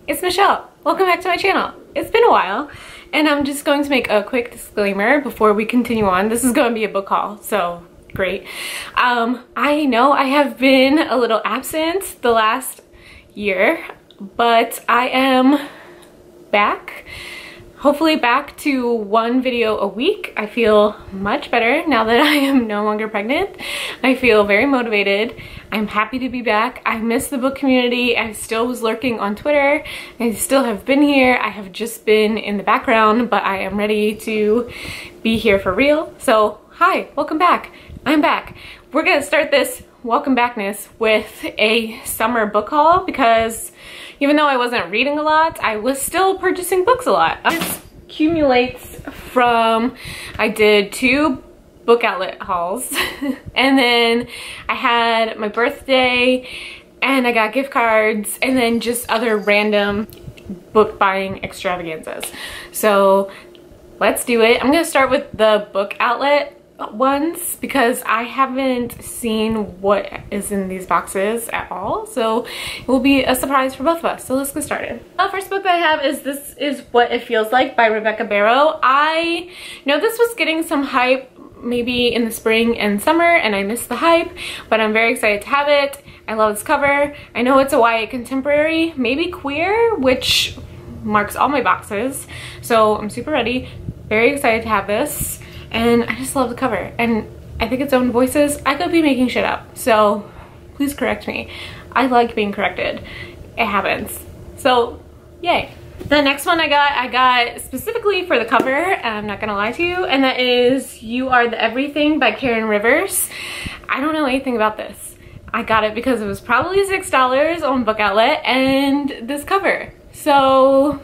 it's Michelle. Welcome back to my channel. It's been a while, and I'm just going to make a quick disclaimer before we continue on. This is going to be a book haul, so great. I know I have been a little absent the last year, but I am back. Hopefully back to one video a week. I feel much better now that I am no longer pregnant. I feel very motivated. I'm happy to be back. I miss the book community. I still was lurking on Twitter. I still have been here. I have just been in the background, but I am ready to be here for real. So hi, welcome back. I'm back. We're gonna start this welcome backness with a summer book haul because even though I wasn't reading a lot, I was still purchasing books a lot. This accumulates from, I did 2 book outlet hauls and then I had my birthday and I got gift cards and then just other random book buying extravaganzas. So let's do it. I'm gonna start with the book outlet ones because I haven't seen what is in these boxes at all, so it will be a surprise for both of us. So let's get started. The first book that I have is This Is What It Feels Like by Rebecca Barrow. I know this was getting some hype maybe in the spring and summer and I missed the hype, but I'm very excited to have it. I love this cover. I know it's a YA contemporary, maybe queer, which marks all my boxes, so I'm super ready. Very excited to have this. And I just love the cover, and I think its own voices. I could be making shit up, so please correct me. I like being corrected. It happens. So yay. The next one I got specifically for the cover, and I'm not gonna lie to you, and that is You Are the Everything by Karen Rivers. I don't know anything about this. I got it because it was probably $6 on Book Outlet and this cover. So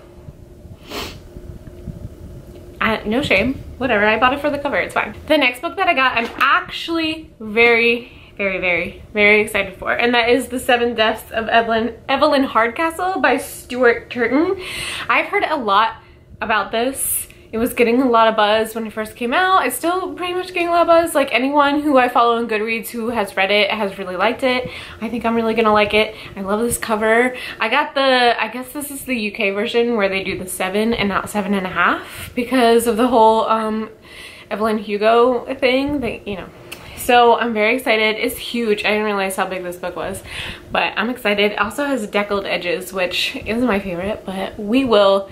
no shame. Whatever, I bought it for the cover, it's fine. The next book that I got, I'm actually very excited for, and that is The 7 Deaths of Evelyn Hardcastle by Stuart Turton. I've heard a lot about this. It was getting a lot of buzz when it first came out. It's still pretty much getting a lot of buzz. Like anyone who I follow on Goodreads who has read it has really liked it. I think I'm really gonna like it. I love this cover. I got the, I guess this is the UK version where they do the 7 and not 7.5 because of the whole Evelyn Hugo thing, you know. So I'm very excited. It's huge. I didn't realize how big this book was, but I'm excited. It also has deckled edges, which isn't my favorite, but we will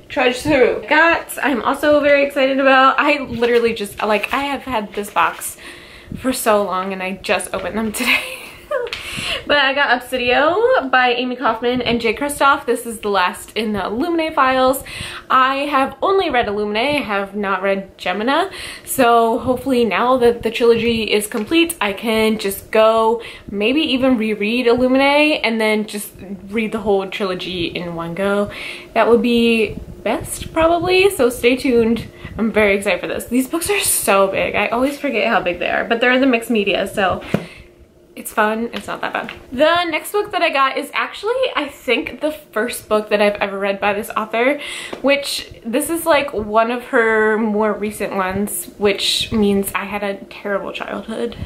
trudge through. I'm also very excited about, I literally just, like, I have had this box for so long and I just opened them today. But I got Obsidio by Amy Kaufman and Jay Kristoff. This is the last in the Illuminae files. I have only read Illuminae, I have not read Gemina. So hopefully now that the trilogy is complete, I can just go maybe even reread Illuminae and then just read the whole trilogy in one go. That would be best probably, so stay tuned. I'm very excited for this. These books are so big. I always forget how big they are, but they're in the mixed media, so it's fun. It's not that bad. The next book that I got is actually, I think, the first book that I've ever read by this author, which this is like one of her more recent ones, which means I had a terrible childhood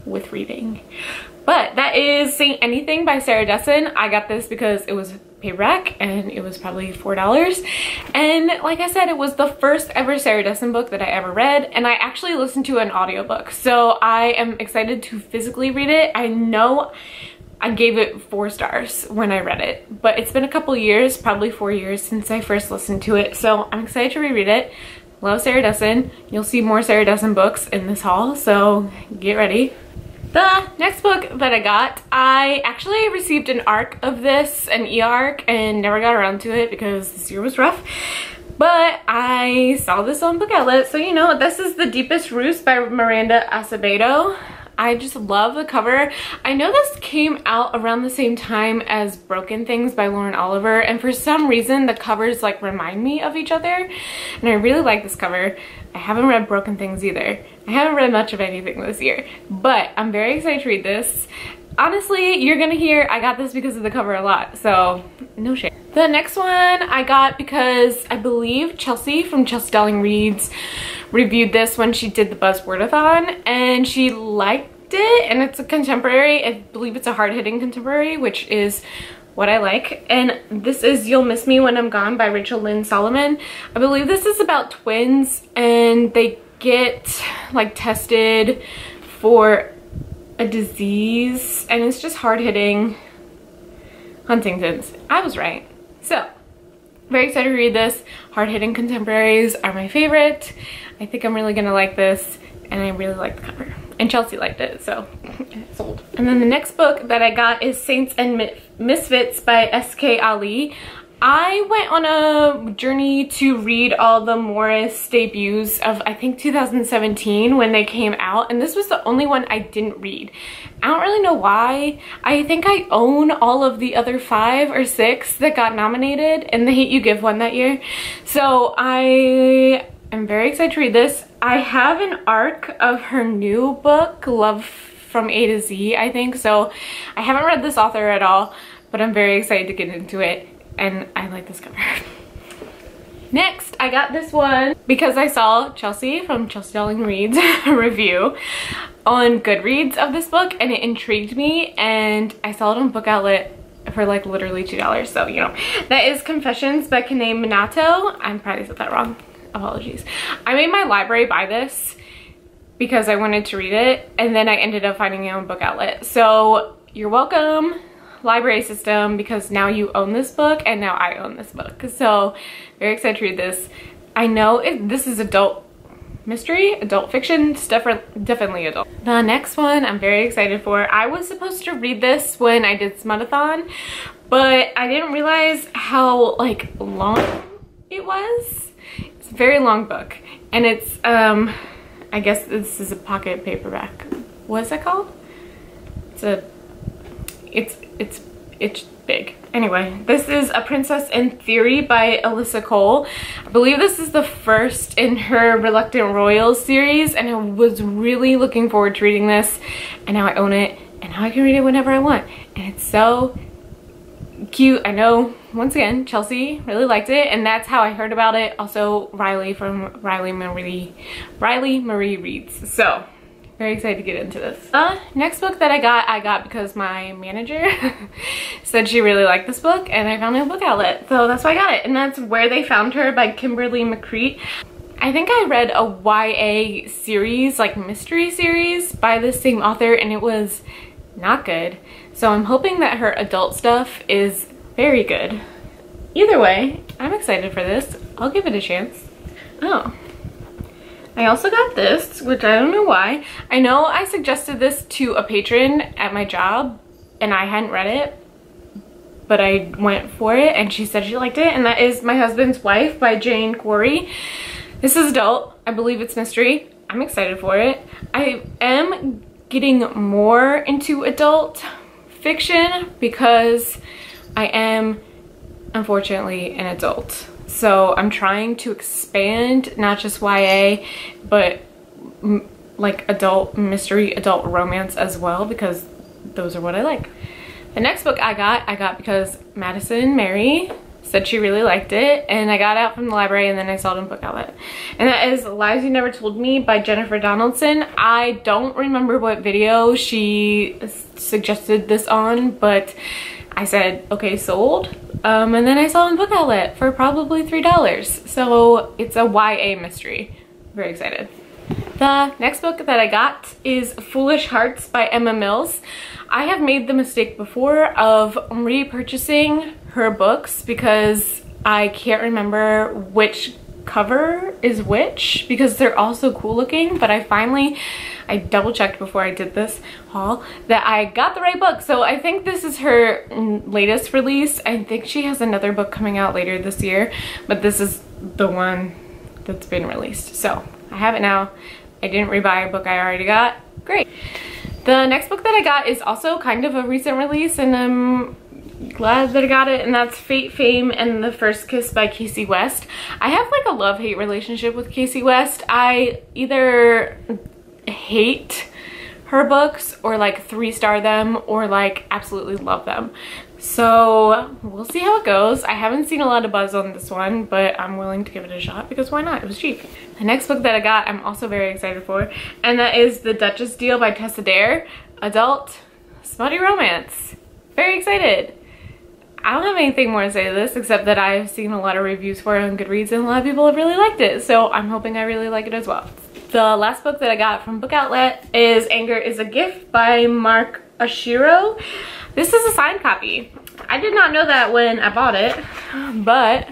with reading. But that is Saint Anything by Sarah Dessen. I got this because it was paperback and it was probably $4. And like I said, it was the first ever Sarah Dessen book that I ever read, and I actually listened to an audiobook. So I am excited to physically read it. I know I gave it 4 stars when I read it, but it's been a couple years, probably 4 years since I first listened to it. So I'm excited to reread it. Love Sarah Dessen. You'll see more Sarah Dessen books in this haul, so get ready. The next book that I got, I actually received an ARC of this, an e-ARC, and never got around to it because this year was rough. But I saw this on Book Outlet, so you know, this is The Deepest Ruse by Miranda Acevedo. I just love the cover. I know this came out around the same time as Broken Things by Lauren Oliver, and for some reason the covers like remind me of each other, and I really like this cover. I haven't read Broken Things either. I haven't read much of anything this year, but I'm very excited to read this. Honestly, you're gonna hear I got this because of the cover a lot, so no shame. The next one I got because I believe Chelsea from Chelsea Darling Reads reviewed this when she did the Buzzwordathon, and she liked it, and it's a contemporary. I believe it's a hard-hitting contemporary, which is what I like. And this is You'll Miss Me When I'm Gone by Rachel Lynn Solomon. I believe this is about twins and they get like tested for a disease and it's just hard-hitting. Huntington's. I was right. So, very excited to read this. Hard-hitting contemporaries are my favorite. I think I'm really gonna like this and I really like the cover. And Chelsea liked it, so it's sold. And then the next book that I got is Saints and Misfits by S.K. Ali. I went on a journey to read all the Morris debuts of, I think, 2017 when they came out, and this was the only one I didn't read. I don't really know why. I think I own all of the other 5 or 6 that got nominated in the Hate U Give one that year. So I am very excited to read this. I have an arc of her new book, Love from A to Z, I think, so I haven't read this author at all, but I'm very excited to get into it. And I like this cover. Next, I got this one because I saw Chelsea from Chelsea Darling Reads review on Goodreads of this book and it intrigued me, and I saw it on Book Outlet for like literally $2, so you know. That is Confessions by Kane Minato. I'm probably said that wrong. Apologies. I made my library buy this because I wanted to read it and then I ended up finding it on Book Outlet. So you're welcome, library system, because now you own this book and now I own this book. So very excited to read this. I know this is adult mystery, adult fiction, it's definitely adult. The next one I'm very excited for. I was supposed to read this when I did Smutathon, but I didn't realize how like long it was. It's a very long book and it's I guess this is a pocket paperback. What's that called? It's big. Anyway, this is A Princess in Theory by Alyssa Cole. I believe this is the first in her Reluctant Royals series and I was really looking forward to reading this, and now I own it and now I can read it whenever I want and it's so cute. I know, once again, Chelsea really liked it and that's how I heard about it. Also Riley from Riley Marie Reads. So very excited to get into this. Next book that I got because my manager said she really liked this book and I found it in Book Outlet. So that's why I got it. And that's Where They Found Her by Kimberly McCreet. I think I read a YA series, like mystery series by the same author, and it was not good. So I'm hoping that her adult stuff is very good. Either way, I'm excited for this. I'll give it a chance. Oh. I also got this, which I don't know why. I know I suggested this to a patron at my job and I hadn't read it, but I went for it and she said she liked it, and that is My Husband's Wife by Jane Corey. This is adult. I believe it's mystery. I'm excited for it. I am getting more into adult fiction because I am unfortunately an adult. So I'm trying to expand not just YA, but like adult mystery, adult romance as well, because those are what I like. The next book I got because Madison Mary said she really liked it, and I got it out from the library and then I saw it in Book Outlet. And that is Lies You Never Told Me by Jennifer Donaldson. I don't remember what video she suggested this on, but I said, okay, sold. And then I saw it in Book Outlet for probably $3. So it's a YA mystery. Very excited. The next book that I got is Foolish Hearts by Emma Mills. I have made the mistake before of repurchasing her books because I can't remember which cover is which because they're all so cool looking, but I double checked before I did this haul that I got the right book. So I think this is her latest release. I think she has another book coming out later this year, but this is the one that's been released. So I have it now. I didn't rebuy a book I already got. Great. The next book that I got is also kind of a recent release and I'm glad that I got it, and that's Fate, Fame, and the First Kiss by Casey West. I have like a love-hate relationship with Casey West. I either hate her books or like 3-star them or like absolutely love them. So we'll see how it goes. I haven't seen a lot of buzz on this one, but I'm willing to give it a shot because why not? It was cheap. The next book that I got I'm also very excited for, and that is The Duchesse Deal by Tessa Dare. Adult smutty romance. Very excited. I don't have anything more to say to this except that I've seen a lot of reviews for it on Goodreads and a lot of people have really liked it. So I'm hoping I really like it as well. The last book that I got from Book Outlet is Anger is a Gift by Mark Oshiro. This is a signed copy. I did not know that when I bought it, but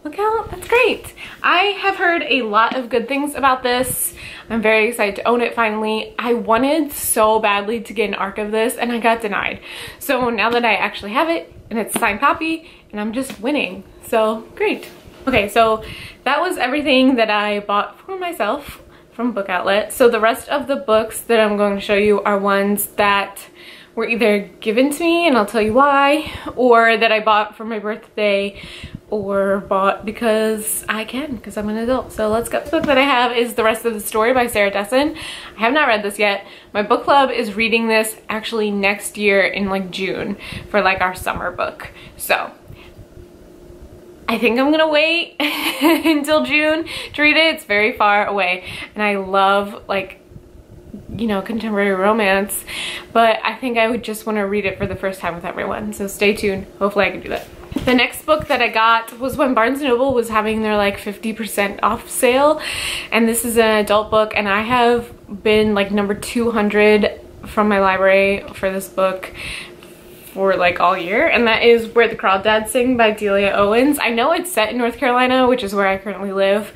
look how, that's great. I have heard a lot of good things about this. I'm very excited to own it finally. I wanted so badly to get an ARC of this and I got denied. So now that I actually have it and it's a signed copy and I'm just winning. So great. Okay, so that was everything that I bought for myself from Book Outlet. So the rest of the books that I'm going to show you are ones that were either given to me, and I'll tell you why, or that I bought for my birthday, or bought because I can, because I'm an adult. So let's go. The book that I have is The Rest of the Story by Sarah Dessen. I have not read this yet. My book club is reading this actually next year in like June for like our summer book. So I think I'm gonna wait until June to read it. It's very far away and I love, like, you know, contemporary romance, but I think I would just want to read it for the first time with everyone. So stay tuned. Hopefully I can do that. The next book that I got was when Barnes & Noble was having their like 50% off sale, and this is an adult book, and I have been like number 200 from my library for this book for like all year, and that is Where the Crawdads Sing by Delia Owens. I know it's set in North Carolina, which is where I currently live,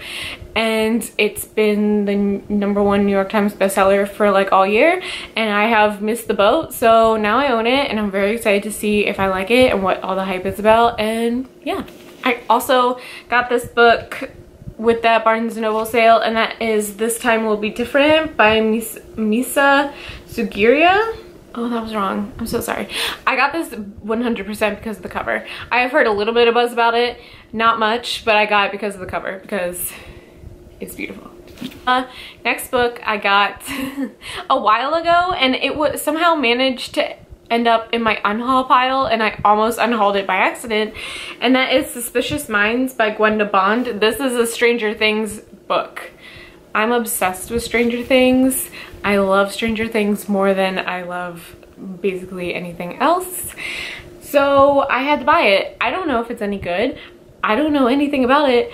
and it's been the #1 New York Times bestseller for like all year, and I have missed the boat, so now I own it and I'm very excited to see if I like it and what all the hype is about. And yeah, I also got this book with that Barnes & Noble sale, and that is This Time Will Be Different by Misa Sugiura. Oh, that was wrong. I'm so sorry. I got this 100% because of the cover. I have heard a little bit of buzz about it, not much, but I got it because of the cover, because it's beautiful. Next book I got a while ago, and it was somehow managed to end up in my unhaul pile, and I almost unhauled it by accident, and that is Suspicious Minds by Gwenda Bond. This is a Stranger Things book. I'm obsessed with Stranger Things. I love Stranger Things more than I love basically anything else. So I had to buy it. I don't know if it's any good. I don't know anything about it.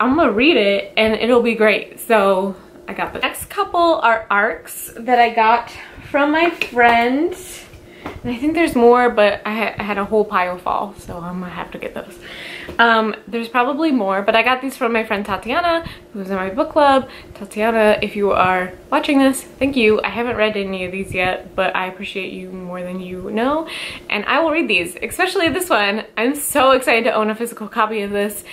I'm gonna read it and it'll be great. So I got the next couple are ARCs that I got from my friend. And I think there's more, but I had a whole pile fall, so I'm gonna have to get those. There's probably more, but I got these from my friend Tatiana, who's in my book club. Tatiana, if you are watching this, thank you. I haven't read any of these yet, but I appreciate you more than you know, and I will read these, especially this one. I'm so excited to own a physical copy of this.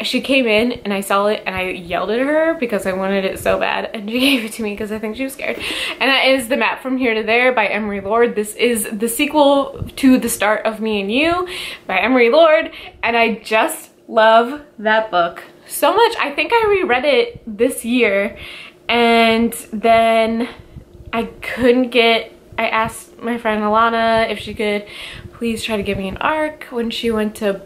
She came in and I saw it and I yelled at her because I wanted it so bad, and she gave it to me because I think she was scared. And that is The Map from Here to There by Emery Lord. This is the sequel to The Start of Me and You by Emery Lord, and I just love that book so much. I think I reread it this year, and then I couldn't get, I asked my friend Alana if she could please try to give me an ARC when she went to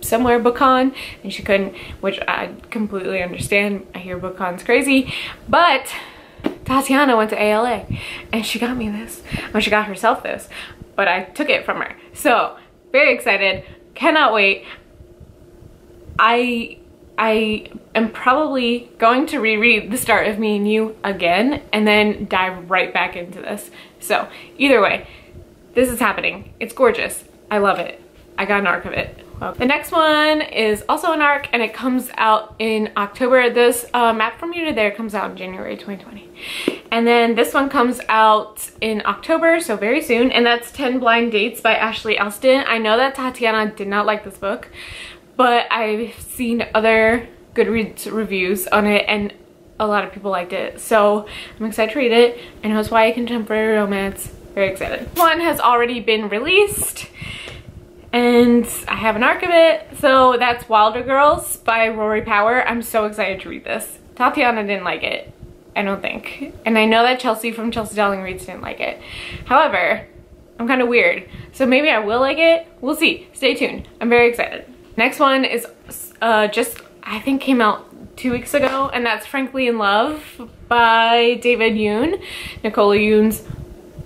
somewhere BookCon, and she couldn't, which I completely understand. I hear BookCon's crazy, but Tatiana went to ALA and she got me this. Well, she got herself this, but I took it from her. So very excited, cannot wait. I am probably going to reread The Start of Me and You again and then dive right back into this. So either way, this is happening. It's gorgeous. I love it. I got an ARC of it. The next one is also an ARC, and it comes out in October. This Map from Here to There comes out in January 2020. And then this one comes out in October, so very soon, and that's 10 Blind Dates by Ashley Elston. I know that Tatiana did not like this book, but I've seen other Goodreads reviews on it and a lot of people liked it. So I'm excited to read it. I know it's YA contemporary romance. Very excited. One has already been released, and I have an ARC of it. So that's Wilder Girls by Rory Power. I'm so excited to read this. Tatiana didn't like it, I don't think. And I know that Chelsea from Chelsea Darling Reads didn't like it. However, I'm kind of weird, so maybe I will like it. We'll see. Stay tuned. I'm very excited. Next one is just, I think came out 2 weeks ago, and that's Frankly in Love by David Yoon, Nicola Yoon's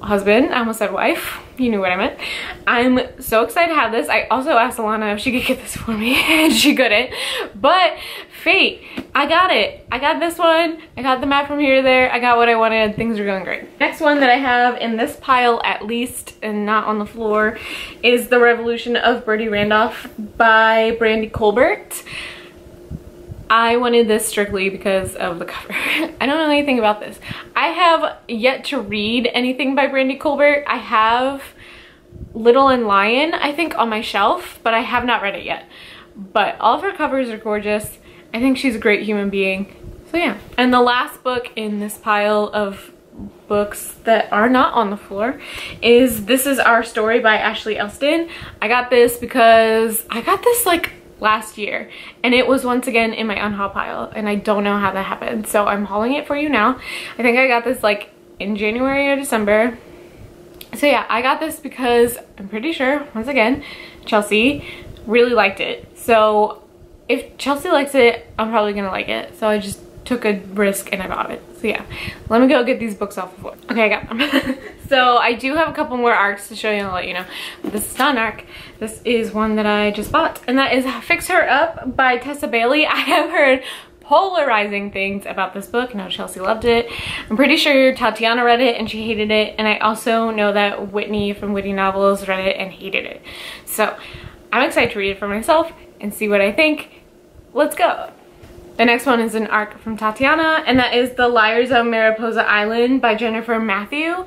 husband. I almost said wife. You knew what I meant. I'm so excited to have this. I also asked Alana if she could get this for me and she couldn't. But fate, I got it. I got this one. I got the map from here to there. I got what I wanted. Things are going great. Next one that I have in this pile, at least, and not on the floor, is The Revolution of Bertie Randolph by Brandy Colbert. I wanted this strictly because of the cover. I don't know anything about this. I have yet to read anything by Brandy Colbert. I have Little and Lion, I think, on my shelf, but I have not read it yet. But all of her covers are gorgeous. I think she's a great human being. So yeah. And the last book in this pile of books that are not on the floor is This Is Our Story by Ashley Elston. I got this because I got this like last year and it was once again in my unhaul pile and I don't know how that happened, so I'm hauling it for you now. I think I got this like in January or December. So yeah, I got this because I'm pretty sure, once again, Chelsea really liked it. So if Chelsea likes it, I'm probably gonna like it. So I just took a risk and I bought it. So yeah, let me go get these books off the floor. Okay, I got them. So I do have a couple more arcs to show you and I'll let you know. But this is not an arc. This is one that I just bought, and that is Fix Her Up by Tessa Bailey. I have heard polarizing things about this book. I know Chelsea loved it. I'm pretty sure Tatiana read it and she hated it, and I also know that Whitney from Whitney Novels read it and hated it. So I'm excited to read it for myself and see what I think. Let's go. The next one is an arc from Tatiana, and that is The Liars of Mariposa Island by Jennifer Matthew.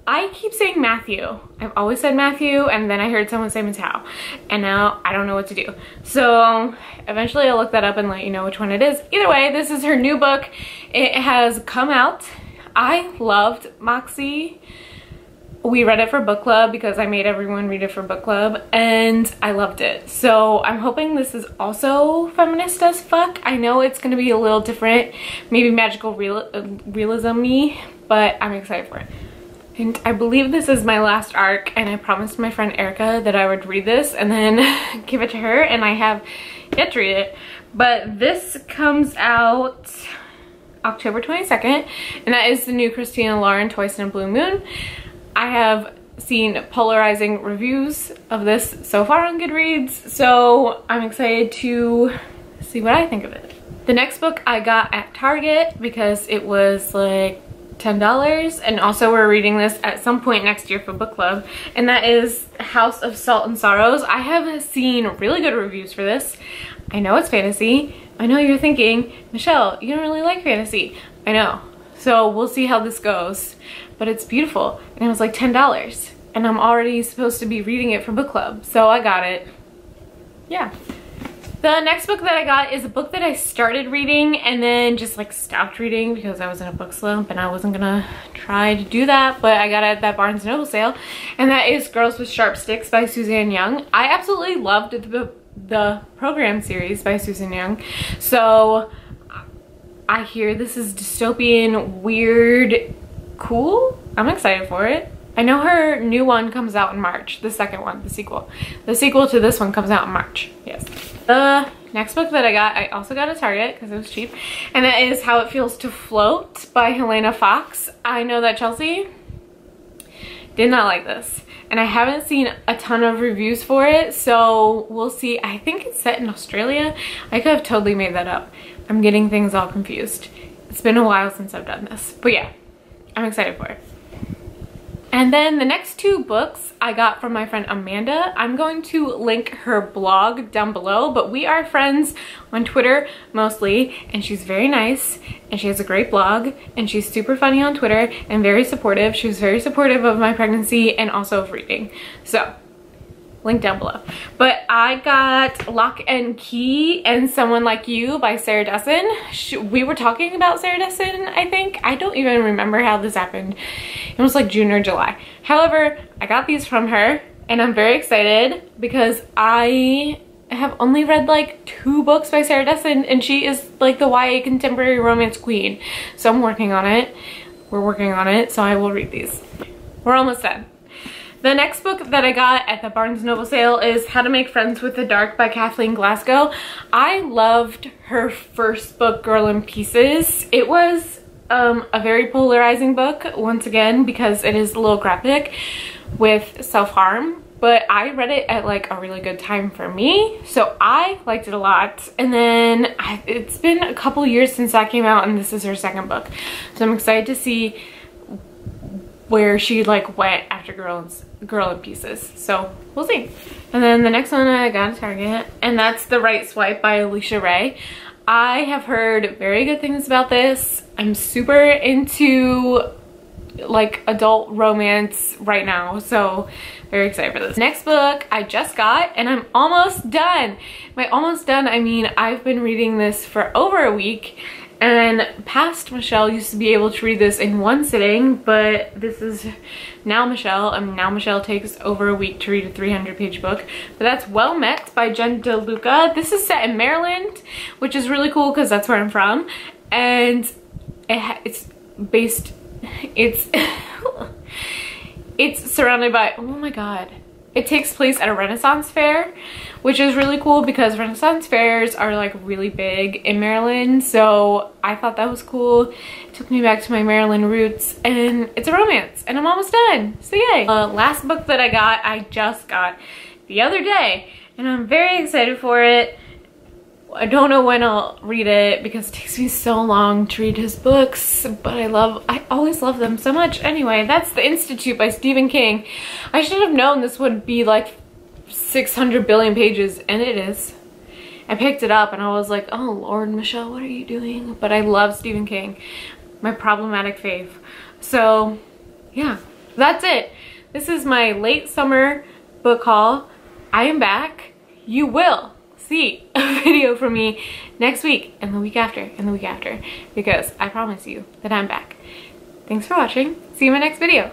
I keep saying Matthew. I've always said Matthew, and then I heard someone say Matau, and now I don't know what to do. So eventually I'll look that up and let you know which one it is. Either way, this is her new book. It has come out. I loved Moxie. We read it for book club because I made everyone read it for book club, and I loved it. So I'm hoping this is also feminist as fuck. I know it's gonna be a little different, maybe magical realism-y, but I'm excited for it. And I believe this is my last arc, and I promised my friend Erica that I would read this and then give it to her, and I have yet to read it. But this comes out October 22nd, and that is the new Christina Lauren Twice in a Blue Moon. I have seen polarizing reviews of this so far on Goodreads, so I'm excited to see what I think of it. The next book I got at Target because it was like $10, and also we're reading this at some point next year for book club, and that is House of Salt and Sorrows. I have seen really good reviews for this. I know it's fantasy. I know you're thinking, Michelle, you don't really like fantasy. I know. So we'll see how this goes. But it's beautiful, and it was like $10, and I'm already supposed to be reading it for book club, so I got it. Yeah. The next book that I got is a book that I started reading and then just like stopped reading because I was in a book slump and I wasn't gonna try to do that, but I got it at that Barnes & Noble sale, and that is Girls with Sharp Sticks by Suzanne Young. I absolutely loved the program series by Suzanne Young, so I hear this is dystopian, weird, cool. I'm excited for it. I know her new one comes out in March, the second one, the sequel. The sequel to this one comes out in March, yes. The next book that I got, I also got at Target because it was cheap, and that is How It Feels to Float by Helena Fox. I know that Chelsea did not like this, and I haven't seen a ton of reviews for it, so we'll see. I think it's set in Australia. I could have totally made that up. I'm getting things all confused. It's been a while since I've done this, but yeah. I'm excited for it. And then the next two books I got from my friend Amanda. I'm going to link her blog down below, but we are friends on Twitter mostly, and she's very nice, and she has a great blog, and she's super funny on Twitter and very supportive. She was very supportive of my pregnancy and also of reading. So, link down below. But I got Lock and Key and Someone Like You by Sarah Dessen. We were talking about Sarah Dessen, I think. I don't even remember how this happened. It was like June or July. However, I got these from her, and I'm very excited because I have only read like 2 books by Sarah Dessen, and she is like the YA contemporary romance queen. So I'm working on it. We're working on it, so I will read these. We're almost done. The next book that I got at the Barnes & Noble sale is How to Make Friends with the Dark by Kathleen Glasgow. I loved her first book, Girl in Pieces. It was a very polarizing book once again because it is a little graphic with self-harm, but I read it at like a really good time for me, so I liked it a lot. And then it's been a couple years since that came out, and this is her second book, so I'm excited to see where she like went after Girl in Pieces, so we'll see. And then the next one I got at Target, and that's The Right Swipe by Alicia Ray. I have heard very good things about this. I'm super into like adult romance right now, so very excited for this. Next book I just got, and I'm almost done. By almost done, I mean I've been reading this for over a week, and past Michelle used to be able to read this in one sitting, but this is now Michelle, and now Michelle takes over a week to read a 300-page book. But that's Well Met by Jen DeLuca. This is set in Maryland, which is really cool because that's where I'm from, and it's it's surrounded by, oh my god, it takes place at a Renaissance fair, which is really cool because Renaissance fairs are like really big in Maryland, so I thought that was cool. It took me back to my Maryland roots, and it's a romance, and I'm almost done, so yay. Last book that I just got the other day, and I'm very excited for it. I don't know when I'll read it because it takes me so long to read his books, but I always love them so much. Anyway, that's The Institute by Stephen King. I should have known this would be like 600 billion pages, and it is. I picked it up and I was like, oh Lord, Michelle, what are you doing? But I love Stephen King, my problematic fave. So yeah, that's it. This is my late summer book haul. I am back. You will see a video from me next week and the week after and the week after, because I promise you that I'm back. Thanks for watching. See you in my next video.